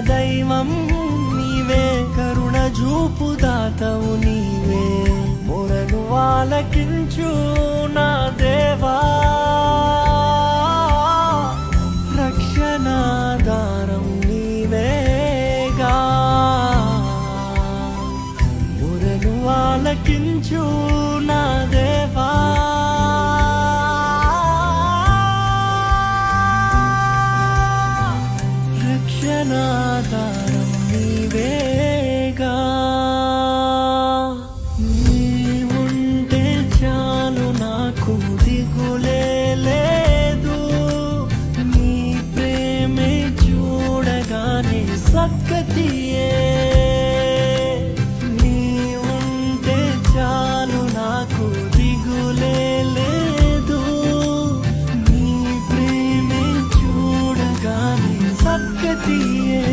దైవం నీవే, కరుణ చూపు దాతవు నీవే, మొరను ఆలకించు నా దేవా, రక్షణాధారం నీవేగా, మొరను ఆలకించు నా దేవా, రక్షణాధారం నీవేగా. నీవుంటే చాలు నాకు దిగులే లేదు, నీ ప్రేమే చూడగానే సద్గతియే, నీవుంటే చాలు నాకు దిగులే లేదు, నీ ప్రేమే చూడగానే సద్గతియే.